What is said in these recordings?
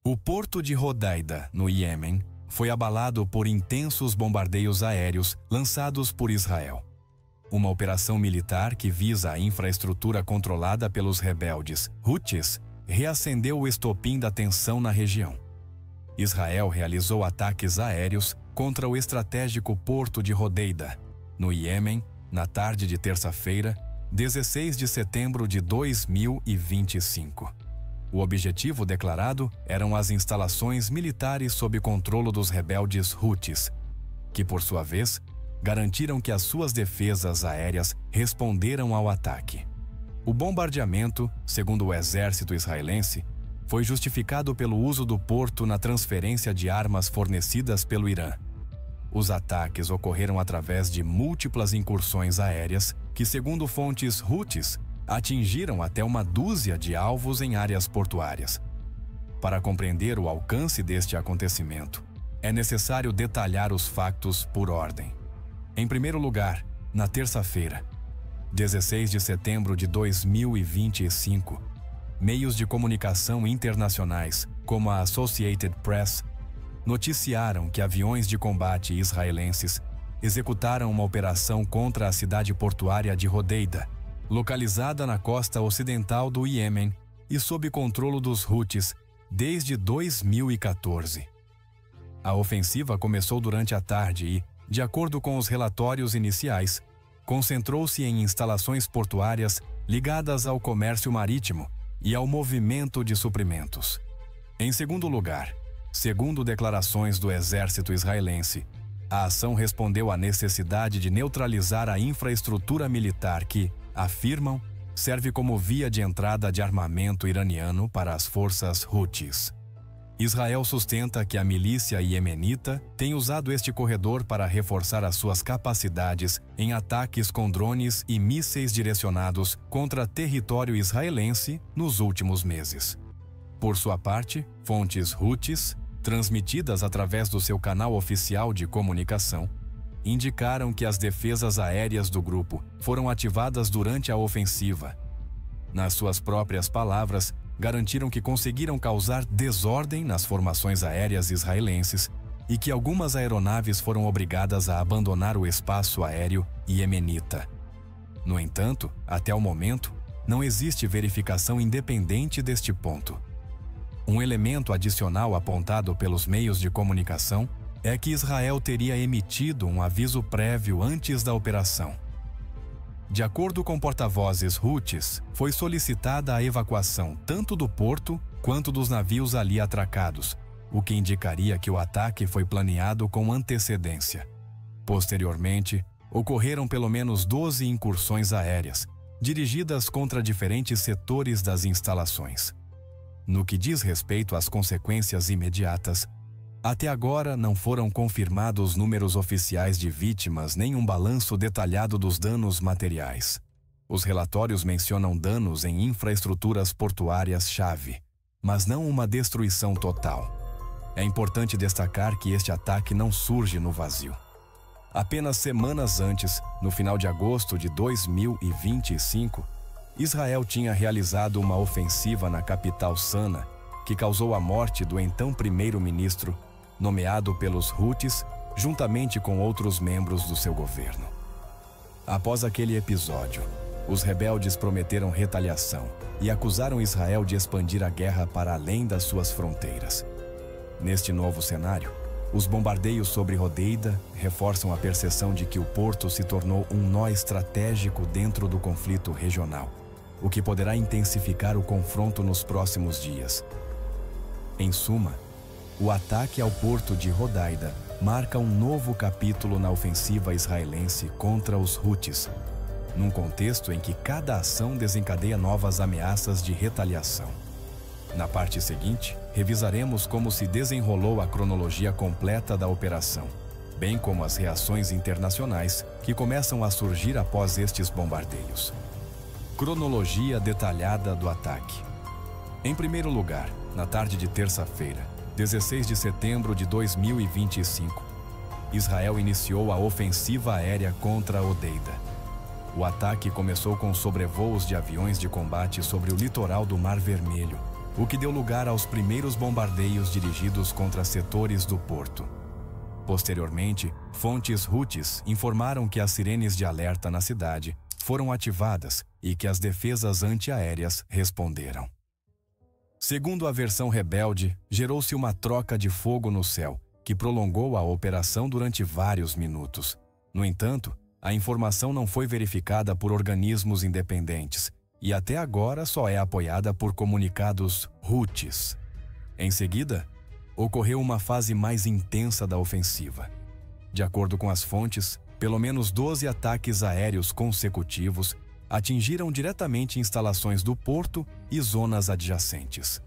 O porto de Hodeida, no Iêmen, foi abalado por intensos bombardeios aéreos lançados por Israel. Uma operação militar que visa a infraestrutura controlada pelos rebeldes Houthis reacendeu o estopim da tensão na região. Israel realizou ataques aéreos contra o estratégico porto de Hodeida, no Iêmen, na tarde de terça-feira, 16 de setembro de 2025. O objetivo declarado eram as instalações militares sob controlo dos rebeldes Houthis, que, por sua vez, garantiram que as suas defesas aéreas responderam ao ataque. O bombardeamento, segundo o exército israelense, foi justificado pelo uso do porto na transferência de armas fornecidas pelo Irã. Os ataques ocorreram através de múltiplas incursões aéreas que, segundo fontes Houthis, atingiram até uma dúzia de alvos em áreas portuárias. Para compreender o alcance deste acontecimento, é necessário detalhar os fatos por ordem. Em primeiro lugar, na terça-feira, 16 de setembro de 2025, meios de comunicação internacionais, como a Associated Press, noticiaram que aviões de combate israelenses executaram uma operação contra a cidade portuária de Hodeida, localizada na costa ocidental do Iêmen e sob controlo dos Houthis desde 2014. A ofensiva começou durante a tarde e, de acordo com os relatórios iniciais, concentrou-se em instalações portuárias ligadas ao comércio marítimo e ao movimento de suprimentos. Em segundo lugar, segundo declarações do exército israelense, a ação respondeu à necessidade de neutralizar a infraestrutura militar que, afirmam, serve como via de entrada de armamento iraniano para as forças Houthis. Israel sustenta que a milícia iemenita tem usado este corredor para reforçar as suas capacidades em ataques com drones e mísseis direcionados contra território israelense nos últimos meses. Por sua parte, fontes Houthis, transmitidas através do seu canal oficial de comunicação, indicaram que as defesas aéreas do grupo foram ativadas durante a ofensiva. Nas suas próprias palavras, garantiram que conseguiram causar desordem nas formações aéreas israelenses e que algumas aeronaves foram obrigadas a abandonar o espaço aéreo iemenita. No entanto, até o momento, não existe verificação independente deste ponto. Um elemento adicional apontado pelos meios de comunicação é que Israel teria emitido um aviso prévio antes da operação. De acordo com porta-vozes Houthis, foi solicitada a evacuação tanto do porto quanto dos navios ali atracados, o que indicaria que o ataque foi planeado com antecedência. Posteriormente, ocorreram pelo menos 12 incursões aéreas, dirigidas contra diferentes setores das instalações. No que diz respeito às consequências imediatas, até agora não foram confirmados números oficiais de vítimas nem um balanço detalhado dos danos materiais. Os relatórios mencionam danos em infraestruturas portuárias-chave, mas não uma destruição total. É importante destacar que este ataque não surge no vazio. Apenas semanas antes, no final de agosto de 2025, Israel tinha realizado uma ofensiva na capital Sana, que causou a morte do então primeiro-ministro, nomeado pelos Houthis, juntamente com outros membros do seu governo. Após aquele episódio, os rebeldes prometeram retaliação e acusaram Israel de expandir a guerra para além das suas fronteiras. Neste novo cenário, os bombardeios sobre Hodeida reforçam a percepção de que o porto se tornou um nó estratégico dentro do conflito regional, o que poderá intensificar o confronto nos próximos dias. Em suma, o ataque ao porto de Hodeida marca um novo capítulo na ofensiva israelense contra os Houthis, num contexto em que cada ação desencadeia novas ameaças de retaliação. Na parte seguinte, revisaremos como se desenrolou a cronologia completa da operação, bem como as reações internacionais que começam a surgir após estes bombardeios. Cronologia detalhada do ataque. Em primeiro lugar, na tarde de terça-feira, 16 de setembro de 2025, Israel iniciou a ofensiva aérea contra Hodeida. O ataque começou com sobrevoos de aviões de combate sobre o litoral do Mar Vermelho, o que deu lugar aos primeiros bombardeios dirigidos contra setores do porto. Posteriormente, fontes Houthis informaram que as sirenes de alerta na cidade foram ativadas e que as defesas antiaéreas responderam. Segundo a versão rebelde, gerou-se uma troca de fogo no céu, que prolongou a operação durante vários minutos. No entanto, a informação não foi verificada por organismos independentes e até agora só é apoiada por comunicados Houthis. Em seguida, ocorreu uma fase mais intensa da ofensiva. De acordo com as fontes, pelo menos 12 ataques aéreos consecutivos atingiram diretamente instalações do porto e zonas adjacentes.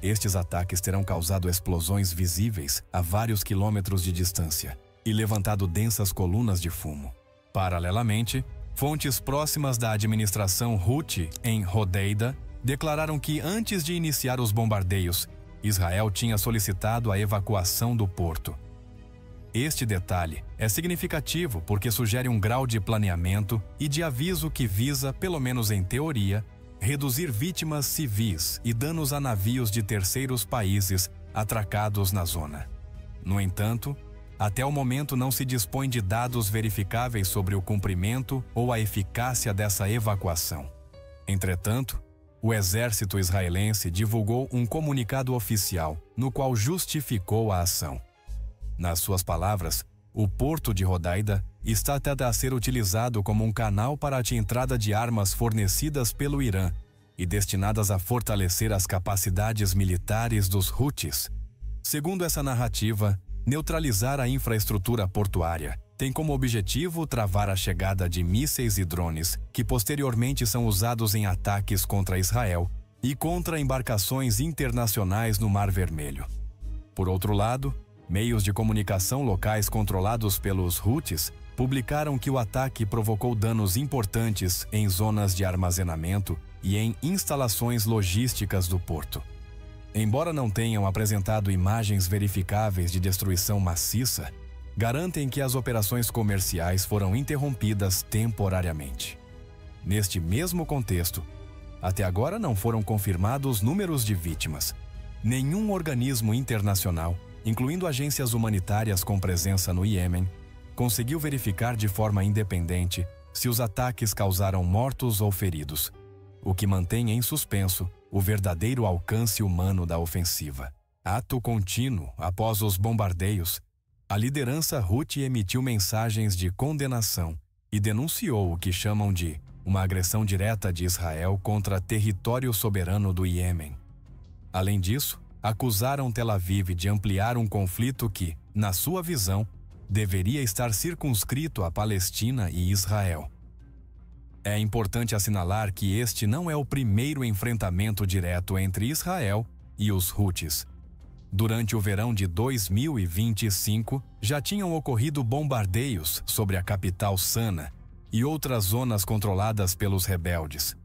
Estes ataques terão causado explosões visíveis a vários quilômetros de distância e levantado densas colunas de fumo. Paralelamente, fontes próximas da administração Houthi em Hodeida declararam que antes de iniciar os bombardeios, Israel tinha solicitado a evacuação do porto. Este detalhe é significativo porque sugere um grau de planeamento e de aviso que visa, pelo menos em teoria, reduzir vítimas civis e danos a navios de terceiros países atracados na zona. No entanto, até o momento não se dispõe de dados verificáveis sobre o cumprimento ou a eficácia dessa evacuação. Entretanto, o exército israelense divulgou um comunicado oficial no qual justificou a ação. Nas suas palavras, o porto de Hodeida está até a ser utilizado como um canal para a entrada de armas fornecidas pelo Irã e destinadas a fortalecer as capacidades militares dos Houthis. Segundo essa narrativa, neutralizar a infraestrutura portuária tem como objetivo travar a chegada de mísseis e drones que posteriormente são usados em ataques contra Israel e contra embarcações internacionais no Mar Vermelho. Por outro lado, meios de comunicação locais controlados pelos Houthis publicaram que o ataque provocou danos importantes em zonas de armazenamento e em instalações logísticas do porto. Embora não tenham apresentado imagens verificáveis de destruição maciça, garantem que as operações comerciais foram interrompidas temporariamente. Neste mesmo contexto, até agora não foram confirmados números de vítimas. Nenhum organismo internacional, incluindo agências humanitárias com presença no Iêmen, conseguiu verificar de forma independente se os ataques causaram mortos ou feridos, o que mantém em suspenso o verdadeiro alcance humano da ofensiva. Ato contínuo após os bombardeios, a liderança Houthi emitiu mensagens de condenação e denunciou o que chamam de uma agressão direta de Israel contra território soberano do Iêmen. Além disso, acusaram Tel Aviv de ampliar um conflito que, na sua visão, deveria estar circunscrito à Palestina e Israel. É importante assinalar que este não é o primeiro enfrentamento direto entre Israel e os Houthis. Durante o verão de 2025, já tinham ocorrido bombardeios sobre a capital Sana e outras zonas controladas pelos rebeldes.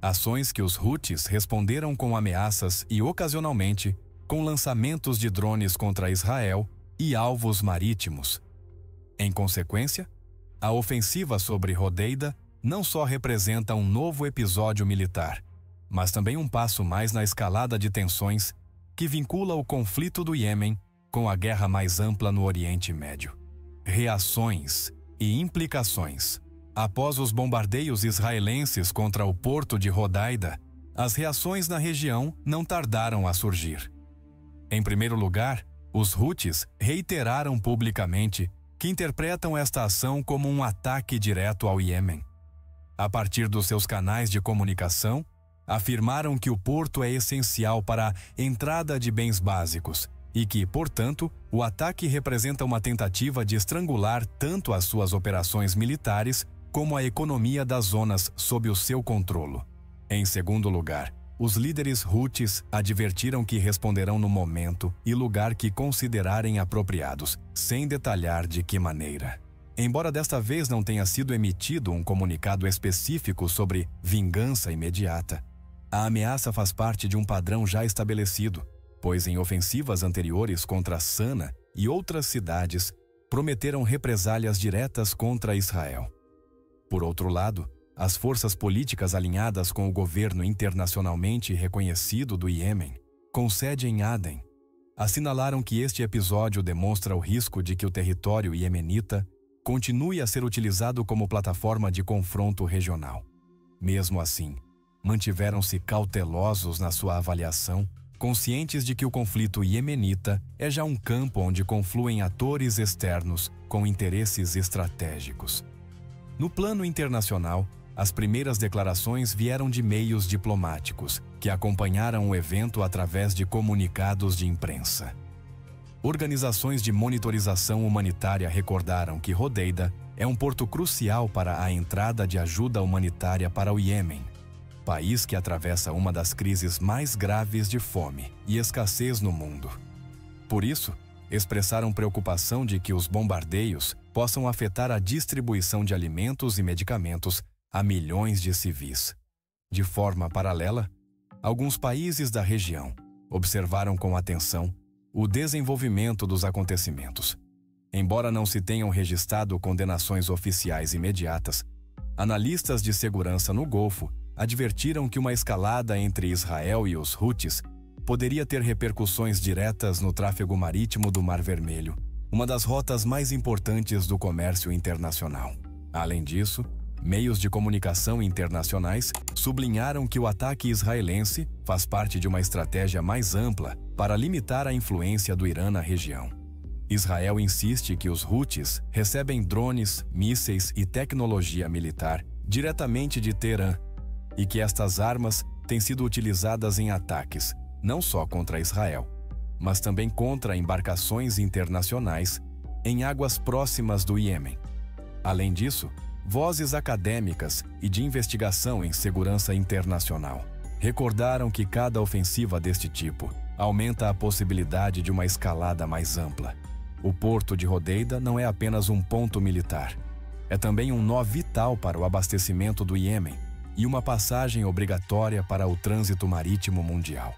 Ações que os Houthis responderam com ameaças e, ocasionalmente, com lançamentos de drones contra Israel e alvos marítimos. Em consequência, a ofensiva sobre Hodeida não só representa um novo episódio militar, mas também um passo mais na escalada de tensões que vincula o conflito do Iêmen com a guerra mais ampla no Oriente Médio. Reações e implicações. Após os bombardeios israelenses contra o porto de Hodeida, as reações na região não tardaram a surgir. Em primeiro lugar, os Houthis reiteraram publicamente que interpretam esta ação como um ataque direto ao Iêmen. A partir dos seus canais de comunicação, afirmaram que o porto é essencial para a entrada de bens básicos e que, portanto, o ataque representa uma tentativa de estrangular tanto as suas operações militares como a economia das zonas sob o seu controlo. Em segundo lugar, os líderes Houthis advertiram que responderão no momento e lugar que considerarem apropriados, sem detalhar de que maneira. Embora desta vez não tenha sido emitido um comunicado específico sobre vingança imediata, a ameaça faz parte de um padrão já estabelecido, pois em ofensivas anteriores contra Sana e outras cidades, prometeram represálias diretas contra Israel. Por outro lado, as forças políticas alinhadas com o governo internacionalmente reconhecido do Iêmen, com sede em Aden, assinalaram que este episódio demonstra o risco de que o território iemenita continue a ser utilizado como plataforma de confronto regional. Mesmo assim, mantiveram-se cautelosos na sua avaliação, conscientes de que o conflito iemenita é já um campo onde confluem atores externos com interesses estratégicos. No plano internacional, as primeiras declarações vieram de meios diplomáticos, que acompanharam o evento através de comunicados de imprensa. Organizações de monitorização humanitária recordaram que Hodeida é um porto crucial para a entrada de ajuda humanitária para o Iêmen, país que atravessa uma das crises mais graves de fome e escassez no mundo. Por isso, expressaram preocupação de que os bombardeios possam afetar a distribuição de alimentos e medicamentos a milhões de civis. De forma paralela, alguns países da região observaram com atenção o desenvolvimento dos acontecimentos. Embora não se tenham registrado condenações oficiais imediatas, analistas de segurança no Golfo advertiram que uma escalada entre Israel e os Houthis poderia ter repercussões diretas no tráfego marítimo do Mar Vermelho, uma das rotas mais importantes do comércio internacional. Além disso, meios de comunicação internacionais sublinharam que o ataque israelense faz parte de uma estratégia mais ampla para limitar a influência do Irã na região. Israel insiste que os Houthis recebem drones, mísseis e tecnologia militar diretamente de Teherã e que estas armas têm sido utilizadas em ataques, não só contra Israel, mas também contra embarcações internacionais em águas próximas do Iêmen. Além disso, vozes acadêmicas e de investigação em segurança internacional recordaram que cada ofensiva deste tipo aumenta a possibilidade de uma escalada mais ampla. O porto de Hodeida não é apenas um ponto militar. É também um nó vital para o abastecimento do Iêmen e uma passagem obrigatória para o trânsito marítimo mundial.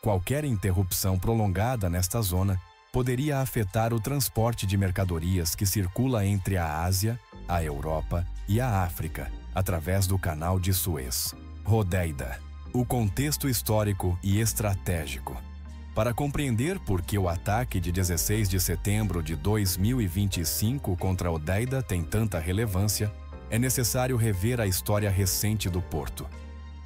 Qualquer interrupção prolongada nesta zona poderia afetar o transporte de mercadorias que circula entre a Ásia, a Europa e a África, através do Canal de Suez. Hodeida. O contexto histórico e estratégico. Para compreender por que o ataque de 16 de setembro de 2025 contra Hodeida tem tanta relevância, é necessário rever a história recente do porto.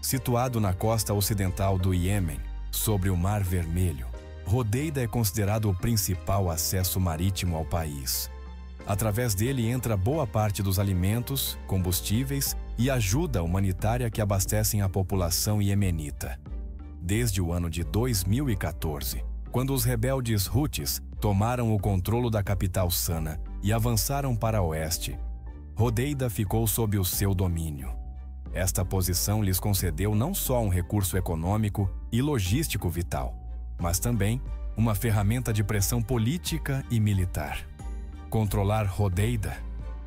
Situado na costa ocidental do Iêmen, sobre o Mar Vermelho, Hodeida é considerado o principal acesso marítimo ao país. Através dele entra boa parte dos alimentos, combustíveis e ajuda humanitária que abastecem a população iemenita. Desde o ano de 2014, quando os rebeldes Houthis tomaram o controle da capital Sana e avançaram para oeste, Hodeida ficou sob o seu domínio. Esta posição lhes concedeu não só um recurso econômico e logístico vital, mas também uma ferramenta de pressão política e militar. Controlar Hodeida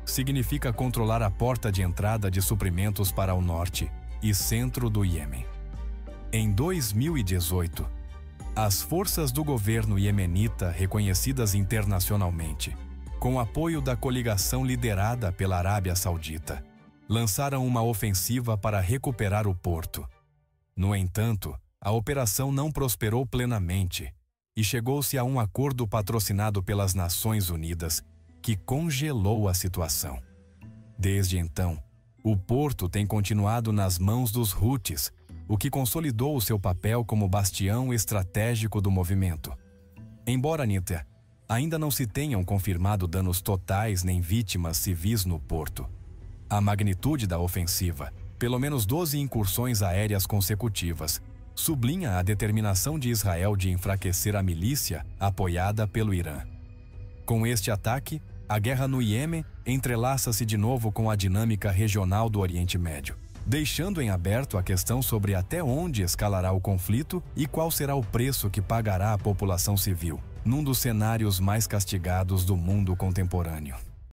significa controlar a porta de entrada de suprimentos para o norte e centro do Iêmen. Em 2018, as forças do governo iemenita reconhecidas internacionalmente, com apoio da coligação liderada pela Arábia Saudita, lançaram uma ofensiva para recuperar o porto. No entanto, a operação não prosperou plenamente e chegou-se a um acordo patrocinado pelas Nações Unidas que congelou a situação. Desde então, o porto tem continuado nas mãos dos Houthis, o que consolidou o seu papel como bastião estratégico do movimento. Embora ainda não se tenham confirmado danos totais nem vítimas civis no porto, a magnitude da ofensiva, pelo menos 12 incursões aéreas consecutivas, sublinha a determinação de Israel de enfraquecer a milícia apoiada pelo Irã. Com este ataque, a guerra no Iêmen entrelaça-se de novo com a dinâmica regional do Oriente Médio, deixando em aberto a questão sobre até onde escalará o conflito e qual será o preço que pagará a população civil, num dos cenários mais castigados do mundo contemporâneo.